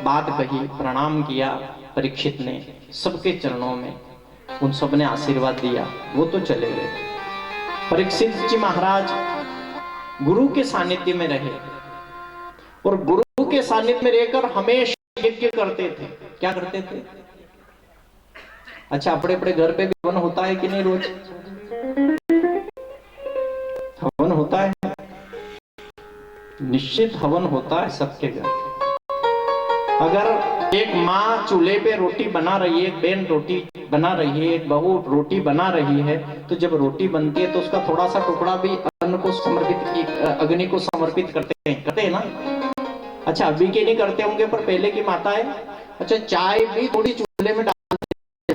बात कही, प्रणाम किया परीक्षित ने सबके चरणों में, उन सब ने आशीर्वाद दिया, वो तो चले गए। परीक्षित जी महाराज गुरु के सानिध्य में रहे और गुरु के सानिध्य में रहकर हमेशा यज्ञ करते थे। क्या करते थे? अच्छा, अपने अपने घर पे भी हवन होता है कि नहीं? रोज हवन होता है, निश्चित हवन होता है सबके घर। अगर एक माँ चूल्हे पे रोटी बना रही है, एक बहन रोटी बना रही है, एक बहू रोटी बना रही है, तो जब रोटी बनती है तो उसका थोड़ा सा टुकड़ा भी अन्न को समर्पित, अग्नि को समर्पित करते हैं ना? अच्छा, अभी के नहीं करते होंगे, पर पहले की माताएं, अच्छा चाय भी थोड़ी चूल्हे में डालते,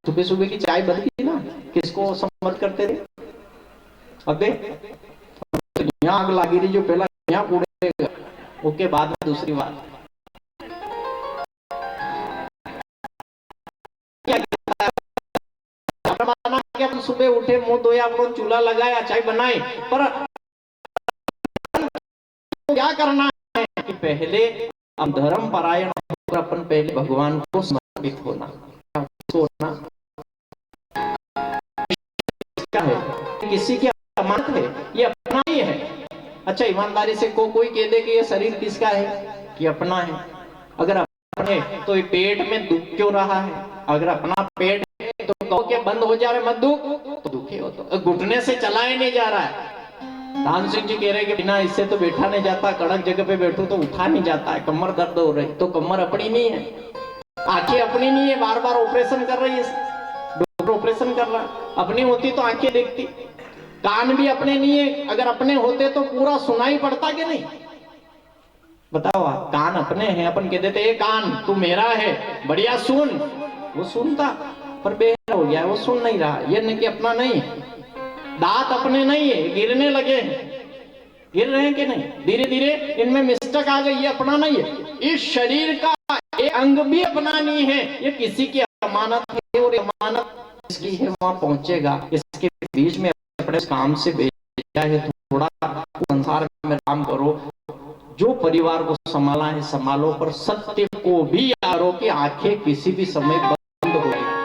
सुबह सुबह की चाय बनती थी ना, किसको समर्पित करते थे? अबे तो यहाँ आग लगी रही, जो पहला यहाँ पूरे, उसके बाद में दूसरी बात। अपन सुबह उठे, मुंह धोया, अपन चूल्हा लगाया, चाय बनाई, पर क्या करना है कि पहले हम धर्म परायण होकर अपन पहले भगवान को समर्पित होना। क्या है? किसी की अमानत है, ये अपना ही है। अच्छा, ईमानदारी से कोई कह दे कि ये शरीर किसका है, कि अपना है। अगर अपने तो ये पेट में दुख क्यों रहा है? अगर अपना पेट तो कहो कि बंद हो जा रहा है, मत दुख, तो दुखी हो, तो घुटने से चला ही नहीं जा रहा है। राम सिंह जी कह रहे कि बिना इससे तो बैठा नहीं जाता, कड़क जगह पे बैठू तो उठा नहीं जाता है, कमर दर्द हो रही, तो कमर अपनी नहीं है, आंखें अपनी नहीं है, बार बार ऑपरेशन कर रही है, डॉक्टर ऑपरेशन कर रहा, अपनी होती तो आंखें देखती। कान भी अपने नहीं है, अगर अपने होते तो पूरा सुनाई पड़ता कि नहीं? बताओ, कान अपने हैं, अपन कह देते ये कान तू मेरा है, बढ़िया सुन, वो सुनता, पर बेहतर हो गया, वो सुन नहीं रहा। ये नहीं कि अपना नहीं है। दांत अपने नहीं है, गिरने लगे हैं, गिर रहे हैं कि नहीं? धीरे धीरे इनमें मिस्टेक आ गई, ये अपना नहीं है। इस शरीर का एक अंग भी अपना नहीं है, ये किसी की अमानत है, और अमानत इसकी है, वहां पहुंचेगा। इसके बीच में अपने काम से भेजा है, थोड़ा संसार में काम करो, जो परिवार को संभाला है संभालो, पर सत्य को भी याद करो कि आंखें किसी भी समय बंद हो जाएगी।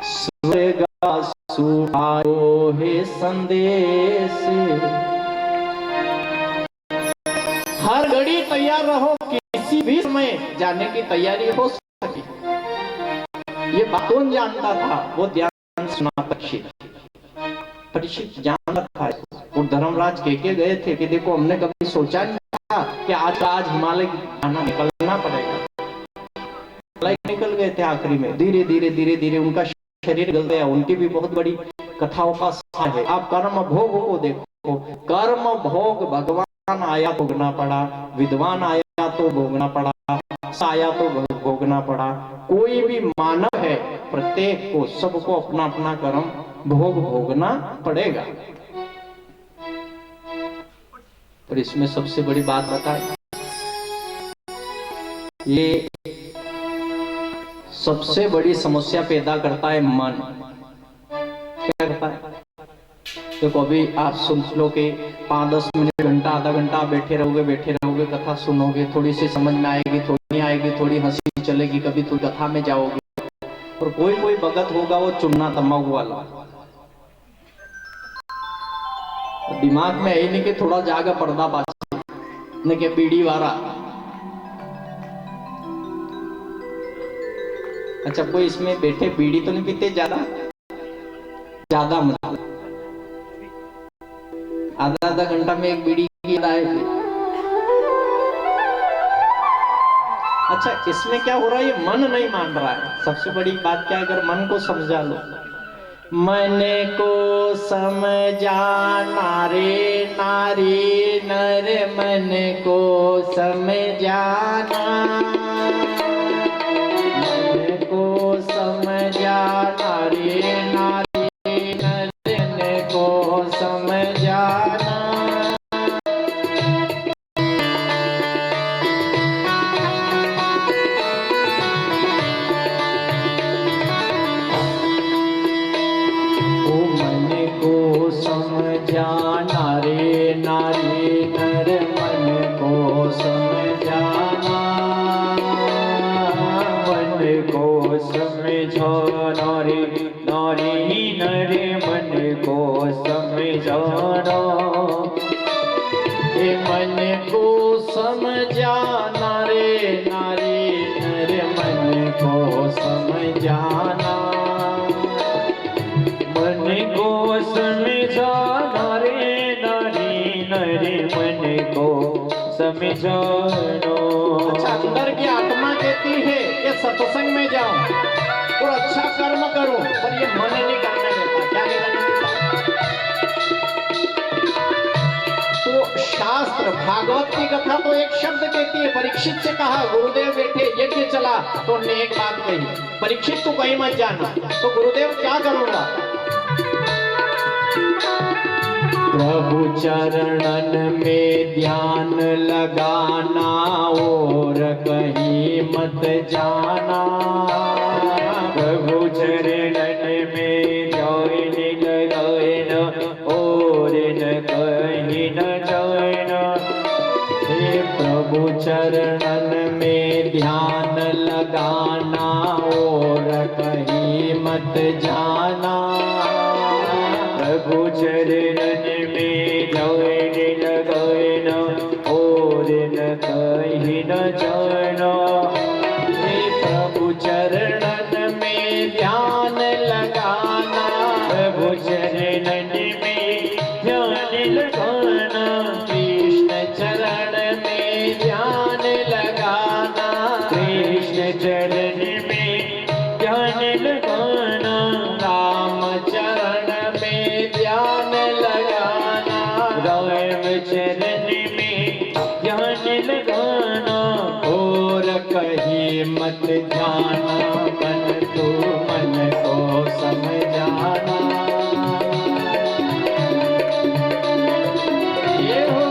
स्वर्ग सुहायो है संदेश, हर घड़ी तैयार रहो, किसी भी समय जाने की तैयारी हो सके। ये बात कौन जानता था? वो ध्यान सुना परीक्षित जान रखा है। और धर्मराज कह के गए थे कि देखो, हमने कभी सोचा नहीं था कि आज हिमालय जाना निकलना पड़ेगा। निकल गए थे, आखिरी में धीरे धीरे धीरे धीरे उनका शरीर गल गया। उनकी भी बहुत बड़ी कथाओं का सार है। आप कर्म भोग को देखो, कर्म भोग भगवान आया तो भोगना पड़ा, विद्वान आया तो भोगना पड़ा, आया तो भोगना पड़ा। कोई भी मानव है, प्रत्येक को, सबको अपना अपना कर्म भोग भोगना पड़ेगा। पर इसमें सबसे बड़ी बात बताए, ये सबसे बड़ी समस्या पैदा करता है मन। क्या करता है? देखो, अभी आप सुन लो कि 5-10 मिनट, घंटा, आधा घंटा आप बैठे रहोगे, कथा सुनोगे, थोड़ी सी समझ में आएगी, थोड़ी नहीं आएगी, थोड़ी हंसी चलेगी, कभी तो कथा में जाओगे। और कोई भगत होगा वो चुन्ना तम्बाकू वाला, दिमाग में है नहीं कि थोड़ा जागा पर्दा पास ने के बीड़ी वाला। अच्छा, कोई इसमें बैठे बीड़ी तो नहीं पीते? ज्यादा मतलब आधा घंटा में एक बीड़ी की आएगी। अच्छा, इसमें क्या हो रहा है? ये मन नहीं मान रहा है। सबसे बड़ी बात क्या है? अगर मन को समझा लो, मन को समझाना रे नारी नर, मन को समझाना, मन को समझाना रे नारी नर, मन को समझाना। समझाना रे नारी नर, को समझाना, ये मन को समझाना रे नारी नर मन को समझाना, मन को समझाना रे नारी नर मन को समझाना। अच्छा, अंदर की आत्मा कहती है कि सत्संग में जाऊं और अच्छा कर्म करूं, पर ये मन नहीं करने देता। क्या नहीं करने देता? तो शास्त्र भागवत की कथा तो एक शब्द कहती है। परीक्षित से कहा, गुरुदेव बैठे यज्ञ चला तो उन्होंने एक बात कही, परीक्षित तू कहीं मत जाना। तो गुरुदेव क्या करूंगा? प्रभु चरणन में ध्यान लगाना और कहीं मत जाना, प्रभु चरणन में ध्यान लगाना और न कहीं न जाना। हे प्रभु चरणन में ध्यान लगाना और कहीं मत जाना, प्रभु चरणन में ध्यान लगाना और न कहीं न जाना। हे प्रभु चरणन में ध्यान लगाना, प्रभु चरणन में ध्यान लगाना, कृष्ण चरण में ध्यान लगाना, कृष्ण चरण में ध्यान लगाना, राम चरण में ध्यान लगाना, राम चरण में ध्यान लगाना। और कहीं मत जाना, मन तो मन को समझाना। ये हो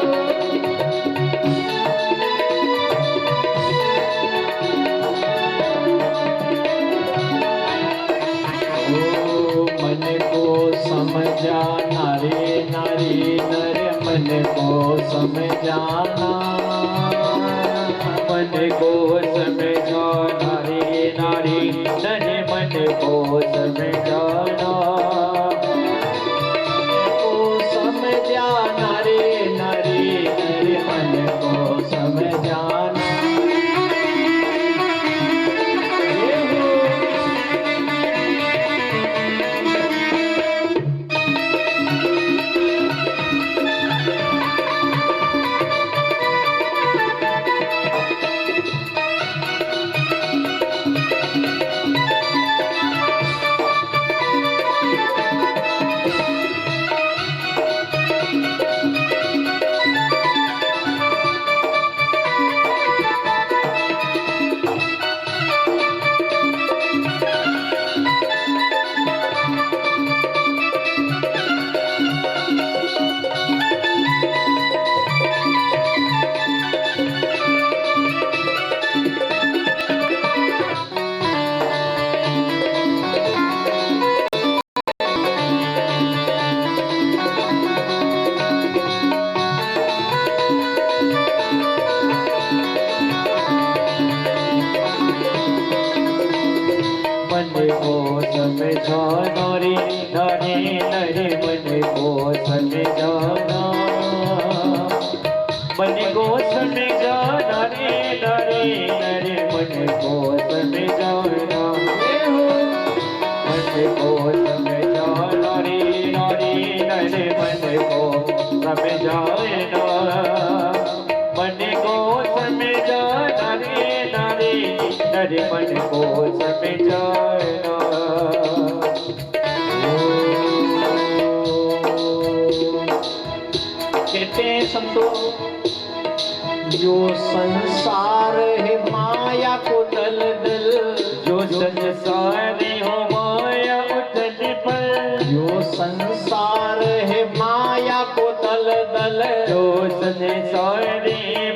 ओ मन को समझाना रे नारी नर मन को समझाना, मन को समझाना रे नारी नर मन को समझाना, को समझाना रे नारी नर मन को समझाना। ये हो समझाना रे नारी नरे मन को समझाना, मन को समझाना रे नारी नरे मन को समझाना, मन को समझाना रे नारी नरे मन को समझाना, मन को समझाना रे नारी नरे मन को समझाना। कहते हैं संतों, जो संसार है माया को दल दल, जो संसार हो माया उथल पर, जो संसार है माया को दल दल, जो संसार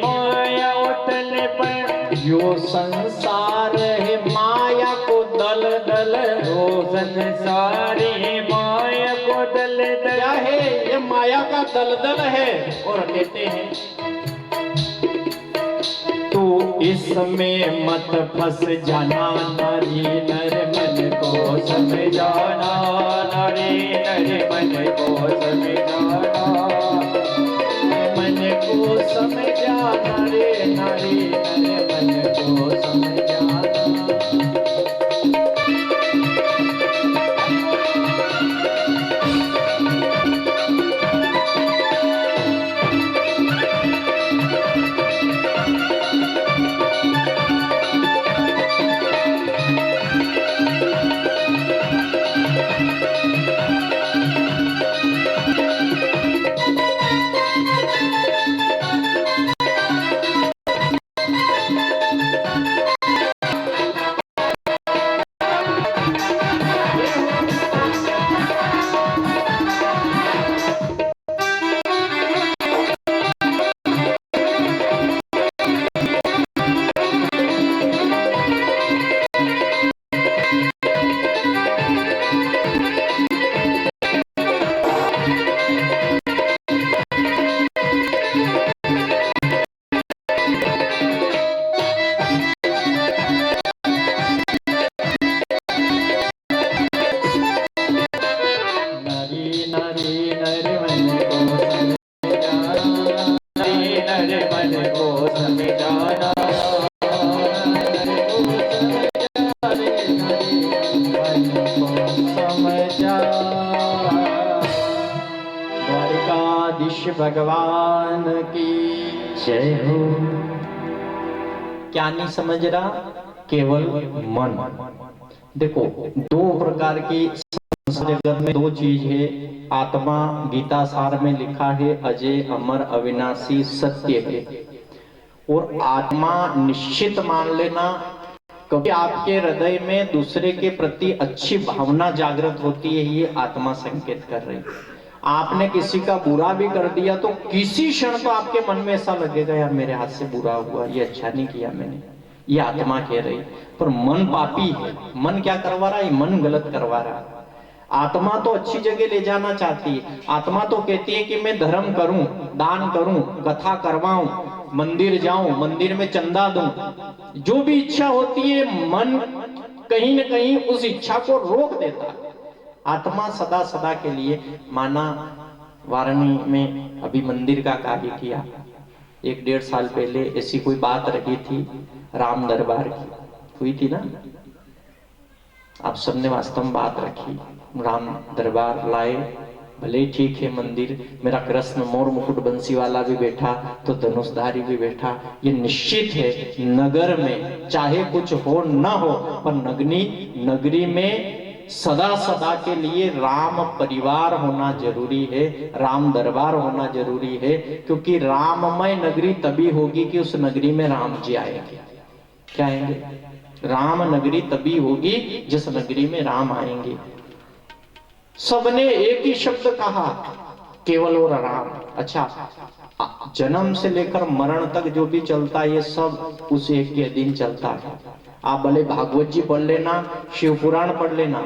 माया उथल पर, जो संसार है माया को दल दल, जो संसार माया को दल दल क्या है? ये माया का दलदल है। और कहते हैं, तू इसमें मत फंस जाना नारी नर मन को को समझाना, नारी नरे मन को समझाना, मन को समझाना रे नारी नरे मन को समझाना। भगवान की जय हो। क्या नहीं समझ रहा? केवल मन। देखो, दो प्रकार की जगत में दो चीज है। आत्मा गीता सार में लिखा है अजय अमर अविनाशी सत्य है। और आत्मा निश्चित मान लेना, क्योंकि आपके हृदय में दूसरे के प्रति अच्छी भावना जागृत होती है, ये आत्मा संकेत कर रही है। आपने किसी का बुरा भी कर दिया तो किसी क्षण तो आपके मन में ऐसा लगेगा, यार मेरे हाथ से बुरा हुआ, ये अच्छा नहीं किया मैंने। ये आत्मा कह रही, पर मन पापी है। मन क्या करवा रहा है? मन गलत करवा रहा है। आत्मा तो अच्छी जगह ले जाना चाहती है। आत्मा तो कहती है कि मैं धर्म करूं, दान करूं, कथा करवाऊं, मंदिर जाऊं, मंदिर में चंदा दूं, जो भी इच्छा होती है मन कहीं न कहीं उस इच्छा को रोक देता है। आत्मा सदा सदा के लिए माना। वाराणसी में अभी मंदिर का कार्य किया, 1-1.5 साल पहले ऐसी कोई बात रही थी, राम दरबार की हुई थी ना। आप सबने वास्तव में बात रखी, राम दरबार लाए, भले ठीक है मंदिर, मेरा कृष्ण मोर मुकुट बंसी वाला भी बैठा तो धनुषधारी भी बैठा। ये निश्चित है, नगर में चाहे कुछ हो न हो, पर नगरी में सदा सदा के लिए राम परिवार होना जरूरी है, राम दरबार होना जरूरी है। क्योंकि राममय नगरी तभी होगी कि उस नगरी में राम जी आएंगे। क्या आएंगे? राम नगरी तभी होगी जिस नगरी में राम आएंगे। सबने एक ही शब्द कहा, केवल और राम। अच्छा, जन्म से लेकर मरण तक जो भी चलता है ये सब उस एक के दिन चलता है। आप भले भागवत जी पढ़ लेना, शिव पुराण पढ़ लेना,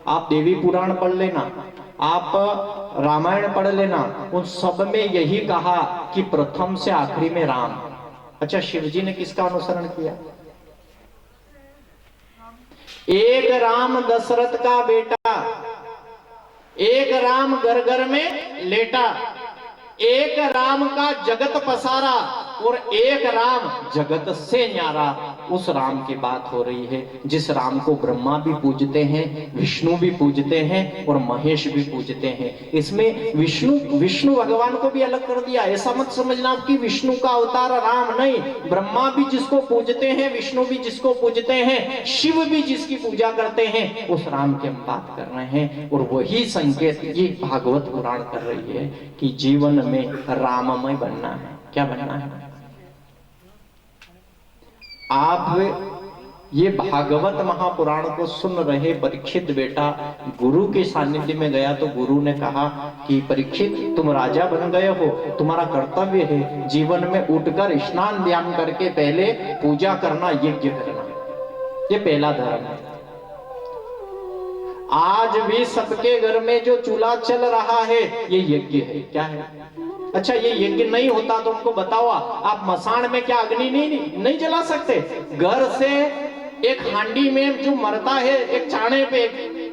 आप देवी पुराण पढ़ लेना, आप रामायण पढ़ लेना, उन सब में यही कहा कि प्रथम से आखिरी में राम। अच्छा, शिव जी ने किसका अनुसरण किया? एक राम दशरथ का बेटा, एक राम घर घर में लेटा, एक राम का जगत पसारा और एक राम जगत से न्यारा। उस राम की बात हो रही है जिस राम को ब्रह्मा भी पूजते हैं, विष्णु भी पूजते हैं और महेश भी पूजते हैं। इसमें विष्णु भगवान को भी अलग कर दिया। ऐसा मत समझना कि विष्णु का अवतार राम, नहीं। ब्रह्मा भी जिसको पूजते हैं, विष्णु भी जिसको पूजते हैं, शिव भी जिसकी पूजा करते हैं, उस राम की हम बात कर रहे हैं। और वही संकेत ये भागवत पुराण कर रही है कि जीवन में राममय बनना है। क्या बनना है? आप ये भागवत महापुराण को सुन रहे परीक्षित बेटा गुरु के सानिध्य में गया तो गुरु ने कहा कि परीक्षित, तुम राजा बन गए हो, तुम्हारा कर्तव्य है जीवन में उठकर स्नान ध्यान करके पहले पूजा करना, यज्ञ करना। ये पहला धर्म है। आज भी सबके घर में जो चूल्हा चल रहा है ये यज्ञ है। क्या है? अच्छा, ये यज्ञ नहीं होता तो उनको बताओ, आप मसान में क्या अग्नि नहीं जला सकते? घर से एक हांडी में जो मरता है एक चाणे पे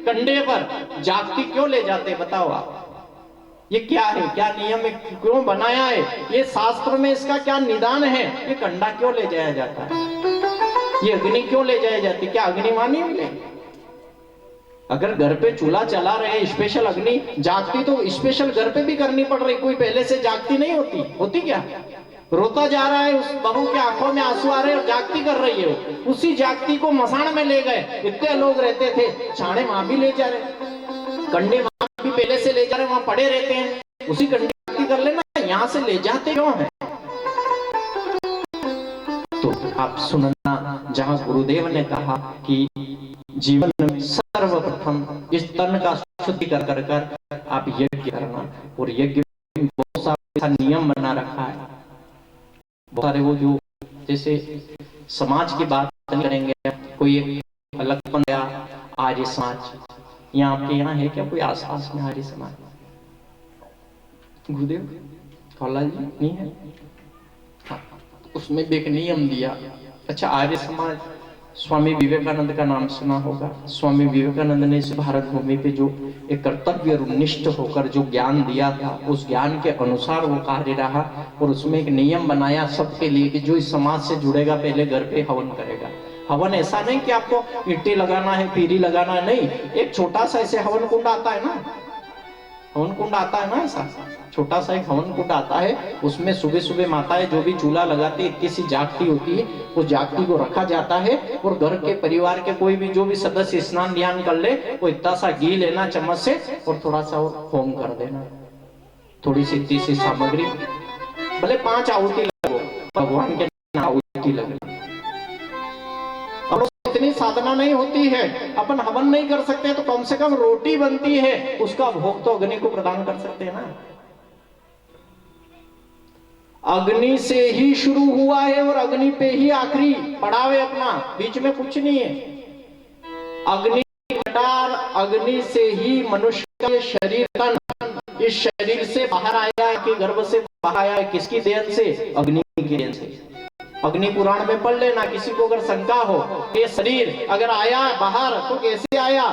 कंडे पर, जागती क्यों ले जाते बताओ आप? ये क्या है, क्या नियम है, क्यों बनाया है? ये शास्त्र में इसका क्या निदान है? ये कंडा क्यों ले जाया जाता है? ये अग्नि क्यों ले जाई जाती? क्या अग्नि मानी मिले? अगर घर पे चूल्हा चला रहे, स्पेशल अग्नि जागती तो स्पेशल घर पे भी करनी पड़ रही, कोई पहले से जागती नहीं होती? होती क्या? रोता जा रहा है, उस बहू के आंखों में आंसू आ रहे और जागती कर रही है, उसी जागती को मसाण में ले गए। इतने लोग रहते थे, छाणे वहां भी ले जा रहे, कंडे वहां भी पहले से ले जा रहे, वहां पड़े रहते हैं, उसी कंडे जागती कर लेना, यहां से ले जाते क्यों है? तो आप सुनना, जहां गुरुदेव ने कहा कि जीवन में सर्वप्रथम इस तन का शुद्धि कर कर कर आप यज्ञ करना, और यज्ञ में बहुत सारा नियम बना रखा है, बहुत सारे वो जो जैसे समाज की बात नहीं करेंगे, कोई एक अलगपन या आर्य समाज, यहाँ आपके यहाँ है क्या कोई आसपास में आर्य समाज? गुरुदेव कौलाल जी नहीं है? हाँ, उसमें भी एक नियम दिया। अच्छा, आर्य समाज, स्वामी विवेकानंद का नाम सुना होगा। स्वामी विवेकानंद ने इस भारत भूमि पे जो एक कर्तव्य निष्ठ होकर जो ज्ञान दिया था, उस ज्ञान के अनुसार वो कार्य रहा, और उसमें एक नियम बनाया सबके लिए कि जो इस समाज से जुड़ेगा पहले घर पे हवन करेगा। हवन ऐसा नहीं कि आपको ईंटें लगाना है, पीरी लगाना है, नहीं, एक छोटा सा ऐसे हवन कुंड आता है ना, हवन कुंड आता है ना, ऐसा छोटा सा एक हवन कुंड आता है, उसमें सुबह सुबह माताएं जो भी चूल्हा लगाती है, इतनी सी जागती होती है, उस जागती को रखा जाता है, और घर के परिवार के कोई भी जो भी सदस्य स्नान ध्यान कर ले, वो इतना सा घी लेना चम्मच से और थोड़ा सा और होम कर देना, थोड़ी सी इतनी सी सामग्री, भले 5 आहुति लगो, भगवान के नाम आहुति लगे। और इतनी साधना नहीं होती है, अपन हवन नहीं कर सकते तो कम से कम रोटी बनती है, उसका भोग तो अग्नि को प्रदान कर सकते हैं ना। अग्नि से ही शुरू हुआ है और अग्नि पे ही आखिरी पड़ाव है अपना, बीच में कुछ नहीं है। अग्नि जटार, अग्नि से ही मनुष्य का शरीर तन इस शरीर से बाहर आया है, कि गर्भ से बाहर आया है, किसकी देन से? अग्नि की देन से। अग्नि पुराण में पढ़ लेना, किसी को अगर शंका हो, ये शरीर अगर आया बाहर तो कैसे आया?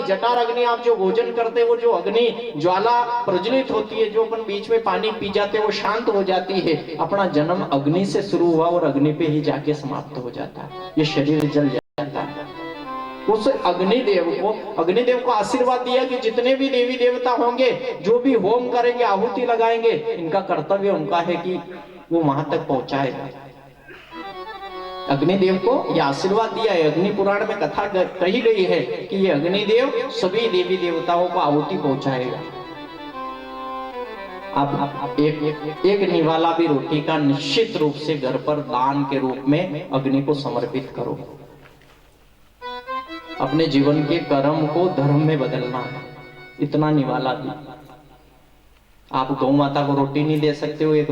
जटार अग्नि, आप जो भोजन करते हैं वो जो अग्नि ज्वाला प्रज्वलित होती है, जो अपन बीच में पानी पी जाते हैं वो शांत हो जाती है। अपना जन्म अग्नि से शुरू हुआ और अग्नि पे ही जाके समाप्त हो जाता है, ये शरीर जल जाता है। उस अग्निदेव को आशीर्वाद दिया कि जितने भी देवी देवता होंगे, जो भी होम करेंगे, आहुति लगाएंगे, इनका कर्तव्य उनका है कि वो वहां तक पहुंचाएगा। अग्निदेव को यह आशीर्वाद दिया है। अग्नि पुराण में कथा कही गई है कि ये अग्निदेव सभी देवी देवताओं को आहुति पहुंचाएगा। आप एक निवाला भी रोटी का निश्चित रूप से घर पर दान के रूप में अग्नि को समर्पित करो। अपने जीवन के कर्म को धर्म में बदलना है, इतना निवाला भी। आप गौ माता को रोटी नहीं दे सकते हो, एक